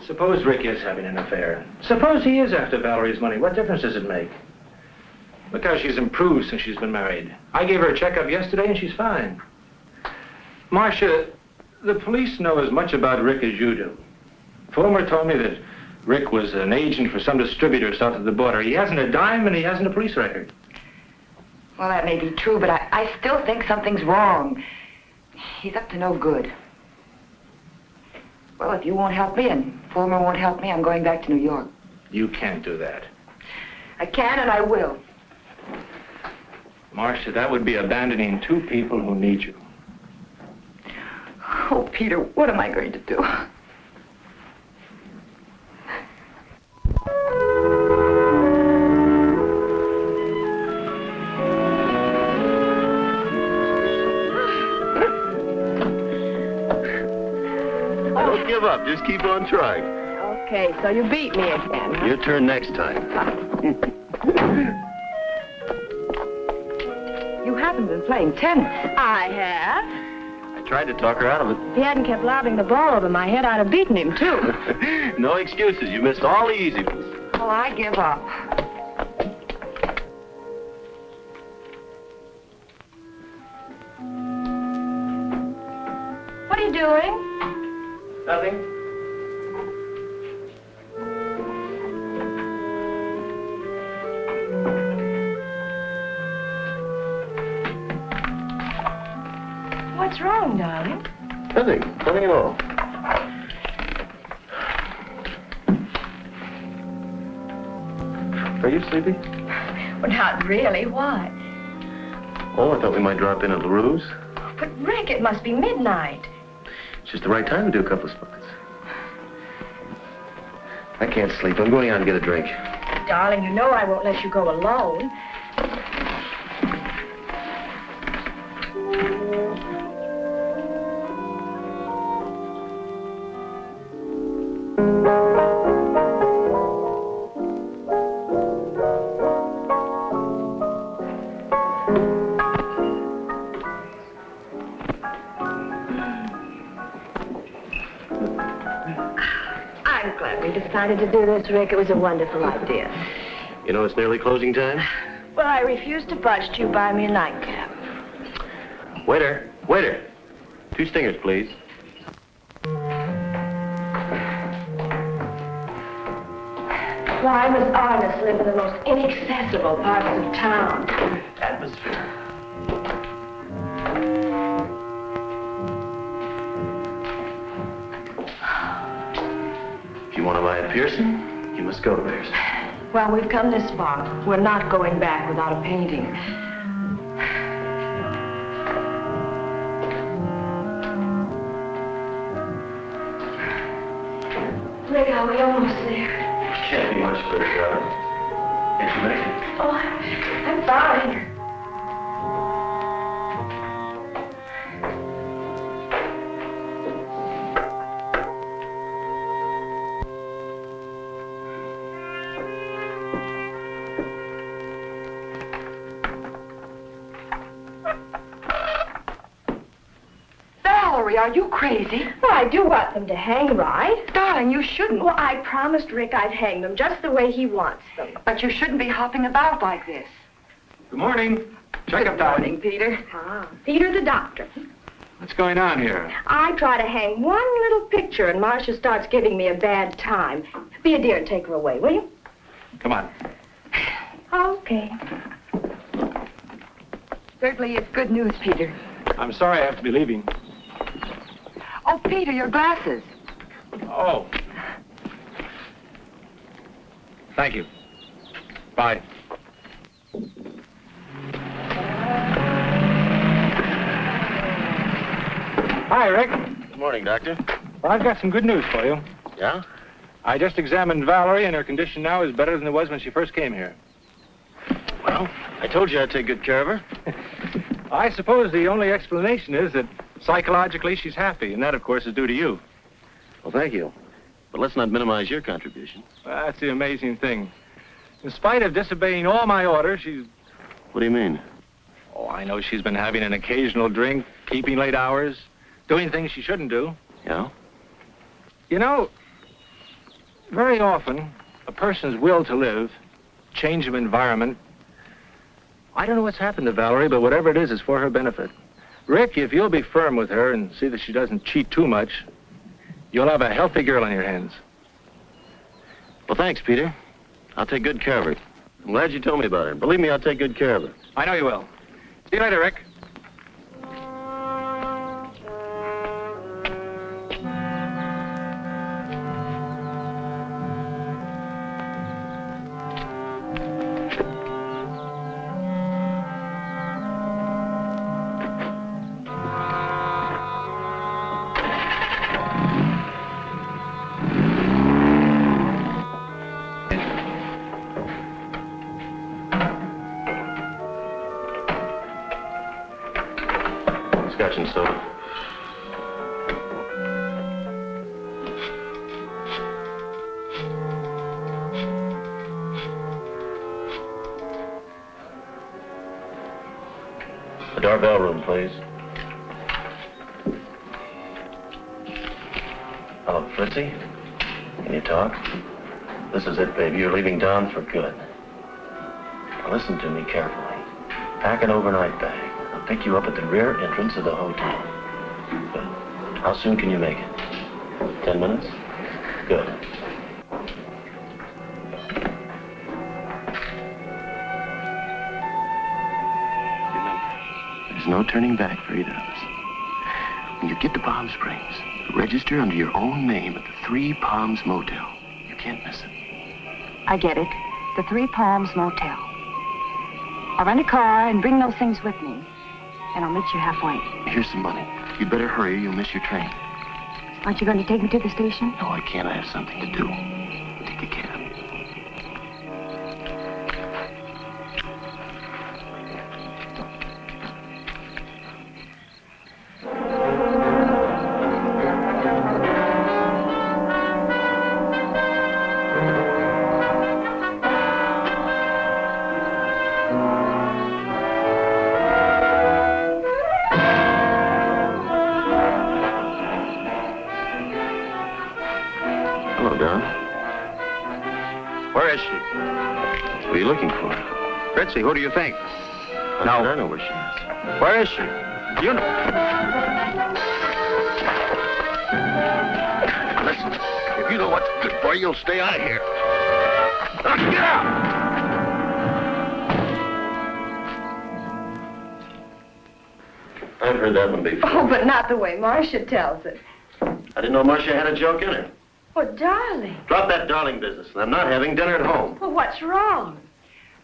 Suppose Rick is having an affair. Suppose he is after Valerie's money. What difference does it make? Look how she's improved since she's been married. I gave her a checkup yesterday and she's fine. Marcia, the police know as much about Rick as you do. Fulmer told me that Rick was an agent for some distributor south of the border. He hasn't a dime and he hasn't a police record. Well, that may be true, but I still think something's wrong. He's up to no good. Well, if you won't help me and Fulmer won't help me, I'm going back to New York. You can't do that. I can and I will. Marcia, that would be abandoning two people who need you. Oh, Peter, what am I going to do? Don't give up. Just keep on trying. Okay, so you beat me again, huh? Your turn next time. You haven't been playing tennis. I have. I tried to talk her out of it. If he hadn't kept lobbing the ball over my head, I'd have beaten him, too. No excuses. You missed all the easy ones. Well, I give up. What are you doing? Nothing. What's wrong, darling? Nothing. Nothing at all. Are you sleepy? Well, not really. Why? Oh, I thought we might drop in at LaRue's. But, Rick, it must be midnight. It's just the right time to do a couple of spots. I can't sleep. I'm going out and get a drink. Darling, you know I won't let you go alone. I'm glad we decided to do this, Rick. It was a wonderful idea. You know it's nearly closing time? Well, I refuse to budge till you buy me a nightcap. Waiter, waiter. 2 stingers, please. Why must artists live in the most inaccessible parts of town? Atmosphere. If you want to buy a piercing, you must go to piercing. Well, we've come this far. We're not going back without a painting. Rick, are we almost there? Can't be much further, darling. Can't you make it? Oh, I'm fine. Valerie, are you crazy? Well, I do want them to hang right. Darling, you shouldn't. Well, I promised Rick I'd hang them just the way he wants them. But you shouldn't be hopping about like this. Good morning. Checkup Good time. morning, Peter. Ah, Peter the doctor. What's going on here? I try to hang one little picture and Marcia starts giving me a bad time. Be a dear and take her away, will you? Come on. Okay. Certainly it's good news, Peter. I'm sorry I have to be leaving. Oh, Peter, your glasses. Oh. Thank you. Bye. Hi, Rick. Good morning, Doctor. Well, I've got some good news for you. Yeah? I just examined Valerie, and her condition now is better than it was when she first came here. Well, I told you I'd take good care of her. I suppose the only explanation is that psychologically she's happy, and that, of course, is due to you. Well, thank you. But let's not minimize your contribution. Well, that's the amazing thing. In spite of disobeying all my orders, she's... What do you mean? Oh, I know she's been having an occasional drink, keeping late hours, doing things she shouldn't do. Yeah? You know, very often, a person's will to live, change of environment, I don't know what's happened to Valerie, but whatever it is, it's for her benefit. Rick, if you'll be firm with her and see that she doesn't cheat too much, you'll have a healthy girl on your hands. Well, thanks, Peter. I'll take good care of her. I'm glad you told me about her. Believe me, I'll take good care of her. I know you will. See you later, Rick. Scotch and soda. The doorbell room, please. Hello, Fritzy. Can you talk? This is it, baby. You're leaving town for good. Now listen to me carefully. Pack an overnight bag. I'll pick you up at the rear entrance of the hotel. Good. How soon can you make it? 10 minutes? Good. Remember, there's no turning back for either of us. When you get to Palm Springs, register under your own name at the Three Palms Motel. You can't miss it. I get it. The Three Palms Motel. I'll rent a car and bring those things with me. And I'll meet you halfway. Here's some money. You'd better hurry or you'll miss your train. Aren't you going to take me to the station? No, I can't. I have something to do. Take a cab. Hello, Don. Where is she? What are you looking for? Fritzy, who do you think? How should I know where she is? Where is she? You know. Listen, if you know what's good for you, you'll stay out of here. Now, get out! I've heard that one before. Oh, but not the way Marcia tells it. I didn't know Marcia had a joke in her. Oh, darling. Drop that darling business, and I'm not having dinner at home. Well, what's wrong?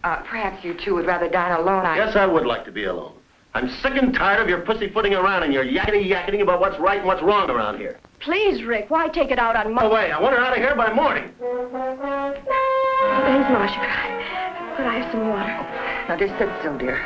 Perhaps you two would rather dine alone. Yes, I would like to be alone. I'm sick and tired of your pussyfooting around and your yakety-yakety about what's right and what's wrong around here. Please, Rick, why take it out on No way. I want her out of here by morning. Thanks, Marcia. Could I have some water? Now, just sit still, dear.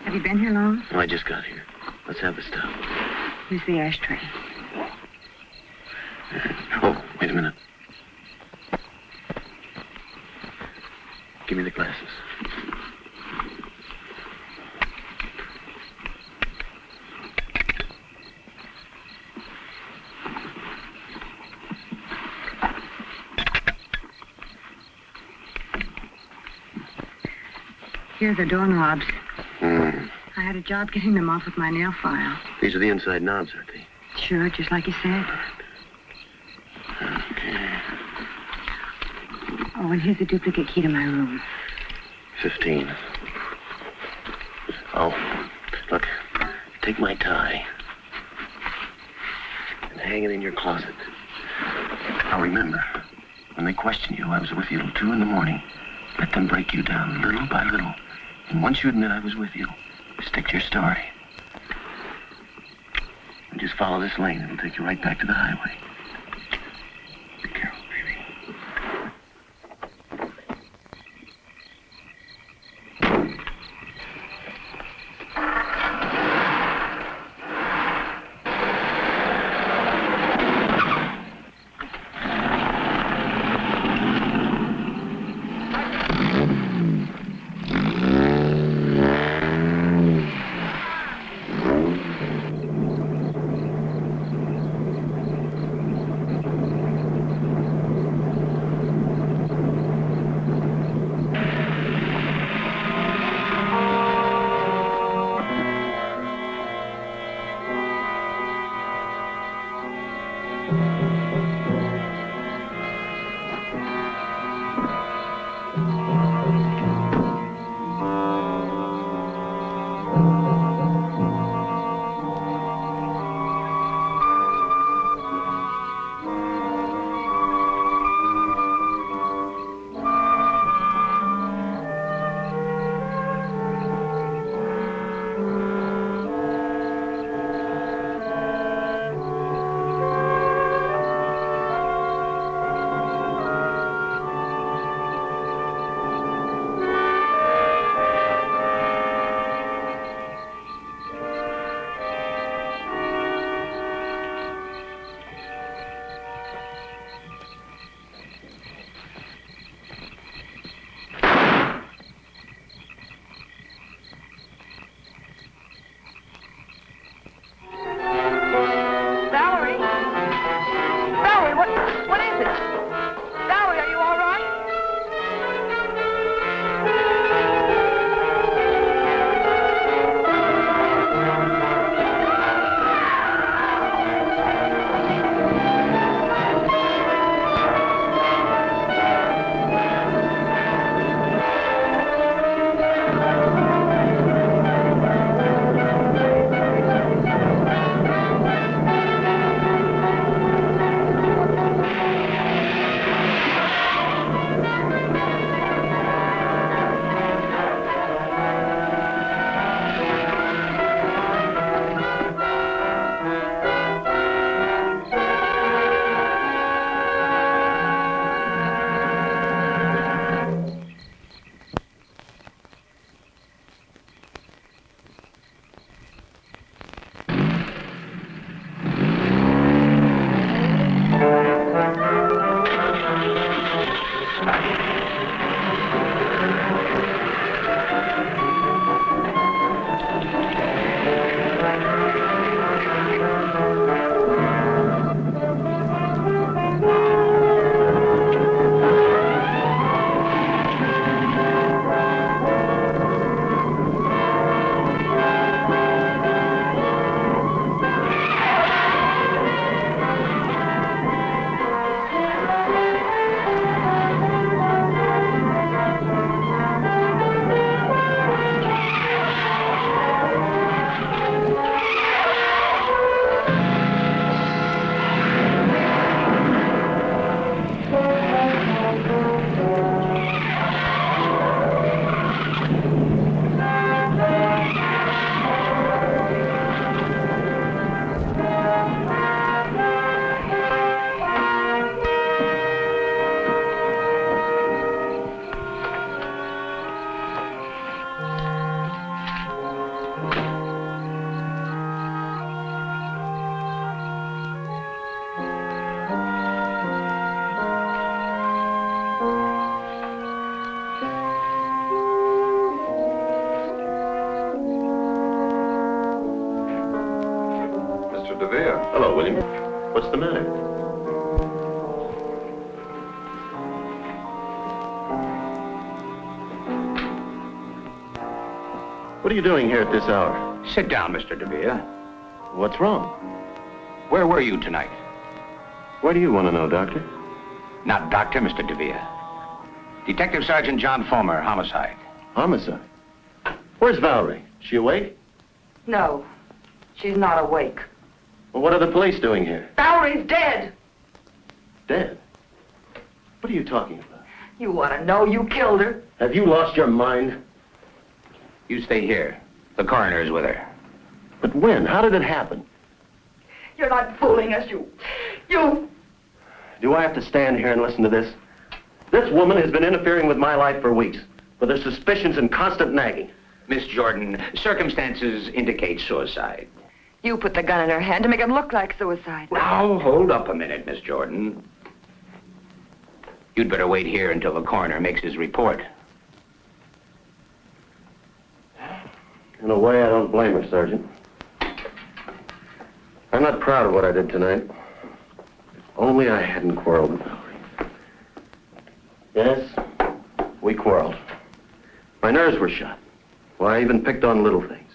Have you been here long? No, I just got here. Let's have the stuff. Here's the ashtray. Oh, wait a minute. Give me the glasses. Here are the doorknobs. I had a job getting them off with my nail file. These are the inside knobs, aren't they? Sure, just like you said. Okay. Oh, and here's a duplicate key to my room. 15. Oh, look, take my tie and hang it in your closet. Now remember, when they question you, I was with you till 2 in the morning. Let them break you down little by little. And once you admit I was with you, stick to your story. And just follow this lane. It'll take you right back to the highway. Be careful, baby. What's the matter? What are you doing here at this hour? Sit down, Mr. DeVere. What's wrong? Where were you tonight? Why do you want to know, Doctor? Not doctor, Mr. DeVere. Detective Sergeant John Fulmer, homicide. Homicide? Where's Valerie? She awake? No, she's not awake. Well, what are the police doing here? Valerie's dead. Dead? What are you talking about? You want to know you killed her? Have you lost your mind? You stay here. The coroner's with her. But when? How did it happen? You're not fooling us, you... Do I have to stand here and listen to this? This woman has been interfering with my life for weeks, with her suspicions and constant nagging. Miss Jordan, circumstances indicate suicide. You put the gun in her hand to make it look like suicide. Now, hold up a minute, Miss Jordan. You'd better wait here until the coroner makes his report. In a way, I don't blame her, Sergeant. I'm not proud of what I did tonight. If only I hadn't quarreled with Valerie. Yes, we quarreled. My nerves were shot. Well, I even picked on little things.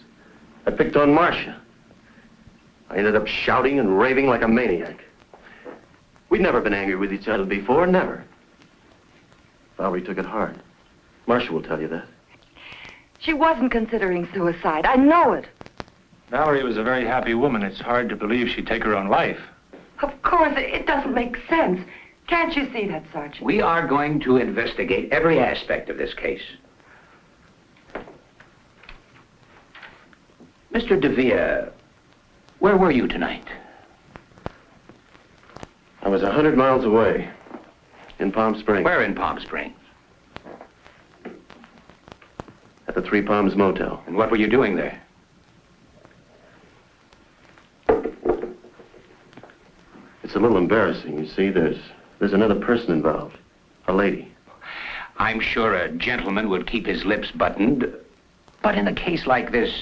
I picked on Marcia. I ended up shouting and raving like a maniac. We'd never been angry with each other before, never. Valerie took it hard. Marcia will tell you that. She wasn't considering suicide. I know it. Valerie was a very happy woman. It's hard to believe she'd take her own life. Of course, it doesn't make sense. Can't you see that, Sergeant? We are going to investigate every aspect of this case. Mr. DeVere, where were you tonight? I was 100 miles away, in Palm Springs. Where in Palm Springs? At the Three Palms Motel. And what were you doing there? It's a little embarrassing. You see, there's another person involved. A lady. I'm sure a gentleman would keep his lips buttoned. But in a case like this,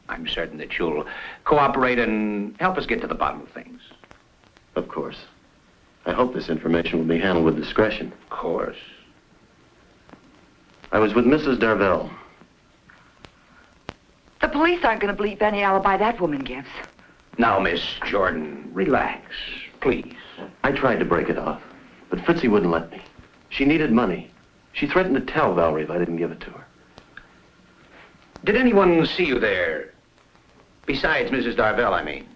I'm certain that you'll cooperate and help us get to the bottom of things. Of course. I hope this information will be handled with discretion. Of course. I was with Mrs. Darvell. The police aren't going to believe any alibi that woman gives. Now, Miss Jordan, relax, please. I tried to break it off, but Fritzy wouldn't let me. She needed money. She threatened to tell Valerie if I didn't give it to her. Did anyone see you there? Besides Mrs. Darvell, I mean.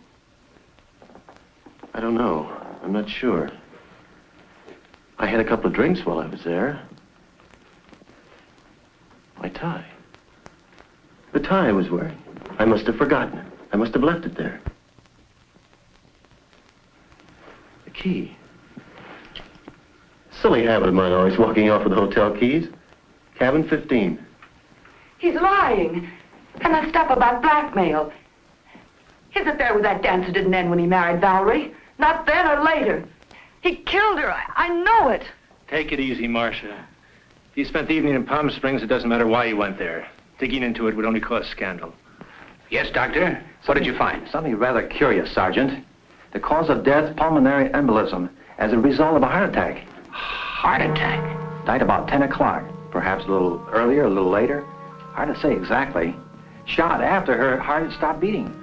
I don't know. I'm not sure. I had a couple of drinks while I was there. My tie. The tie I was wearing. I must have forgotten it. I must have left it there. The key. Silly habit of mine, always walking off with the hotel keys. Cabin 15. He's lying. And that stuff about blackmail. His affair with that dancer didn't end when he married Valerie. Not then or later. He killed her. I know it. Take it easy, Marcia. If you spent the evening in Palm Springs, it doesn't matter why you went there. Digging into it would only cause scandal. Yes, Doctor? What did you find? Something rather curious, Sergeant. The cause of death, pulmonary embolism, as a result of a heart attack. Heart attack? Died about 10 o'clock. Perhaps a little earlier, a little later. Hard to say exactly. Shot after her heart had stopped beating.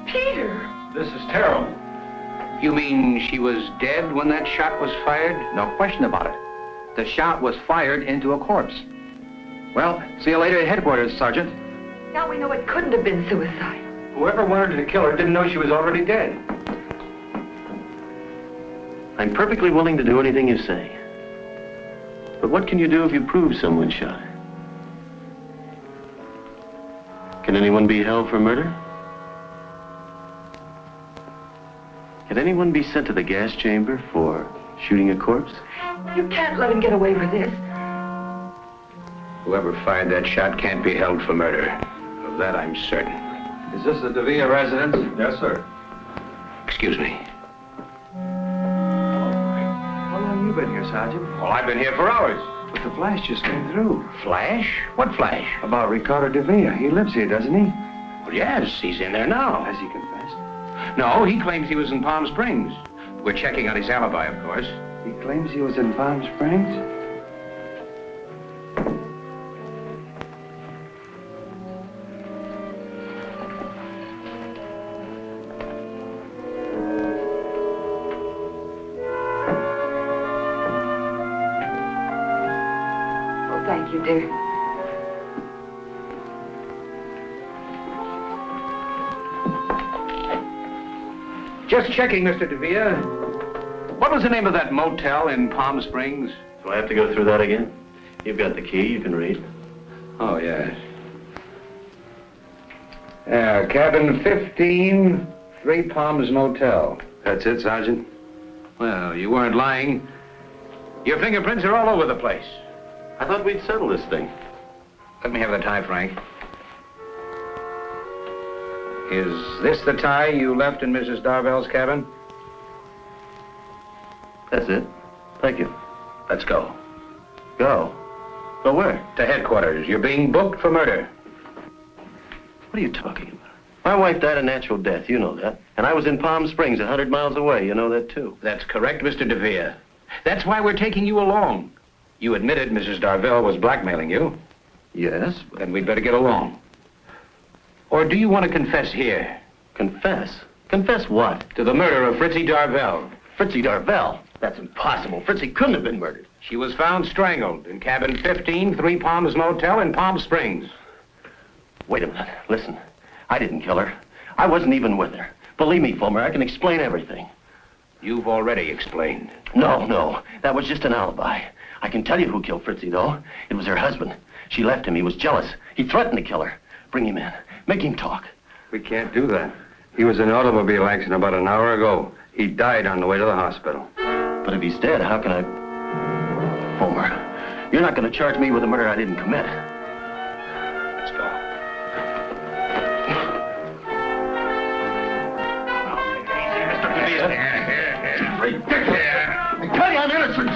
Peter! This is terrible. You mean she was dead when that shot was fired? No question about it. The shot was fired into a corpse. Well, see you later at headquarters, Sergeant. Now we know it couldn't have been suicide. Whoever wanted to kill her didn't know she was already dead. I'm perfectly willing to do anything you say. But what can you do if you prove someone shot her? Can anyone be held for murder? Can anyone be sent to the gas chamber for shooting a corpse? You can't let him get away with this. Whoever fired that shot can't be held for murder. Of that I'm certain. Is this the DeVere residence? Yes, sir. Excuse me. How long have you been here, Sergeant? Well, I've been here for hours. But the flash just came through. Flash? What flash? About Ricardo DeVere. He lives here, doesn't he? Well, yes, he's in there now. Has he confessed? No, he claims he was in Palm Springs. We're checking on his alibi, of course. He claims he was in Palm Springs? Oh, thank you, dear. Just checking, Mr. DeVere. What was the name of that motel in Palm Springs? Do I have to go through that again? You've got the key, you can read. Oh, yes. Cabin 15, Three Palms Motel. That's it, Sergeant? Well, you weren't lying. Your fingerprints are all over the place. I thought we'd settle this thing. Let me have the tie, Frank. Is this the tie you left in Mrs. Darvell's cabin? That's it. Thank you. Let's go. Go? Go where? To headquarters. You're being booked for murder. What are you talking about? My wife died a natural death, you know that. And I was in Palm Springs, 100 miles away, you know that too. That's correct, Mr. DeVere. That's why we're taking you along. You admitted Mrs. Darvell was blackmailing you. Yes. Then we'd better get along. Or do you want to confess here? Confess? Confess what? To the murder of Fritzie Darvell. Fritzie Darvell? That's impossible. Fritzie couldn't have been murdered. She was found strangled in cabin 15, Three Palms Motel in Palm Springs. Wait a minute. Listen, I didn't kill her. I wasn't even with her. Believe me, Fulmer, I can explain everything. You've already explained. No. That was just an alibi. I can tell you who killed Fritzie, though. It was her husband. She left him. He was jealous. He threatened to kill her. Bring him in. Make him talk. We can't do that. He was in an automobile accident about an hour ago. He died on the way to the hospital. But if he's dead, how can I... Fulmer, you're not going to charge me with a murder I didn't commit. Let's go. Ridiculous! I tell you I'm innocent!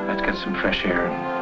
Let's get some fresh air.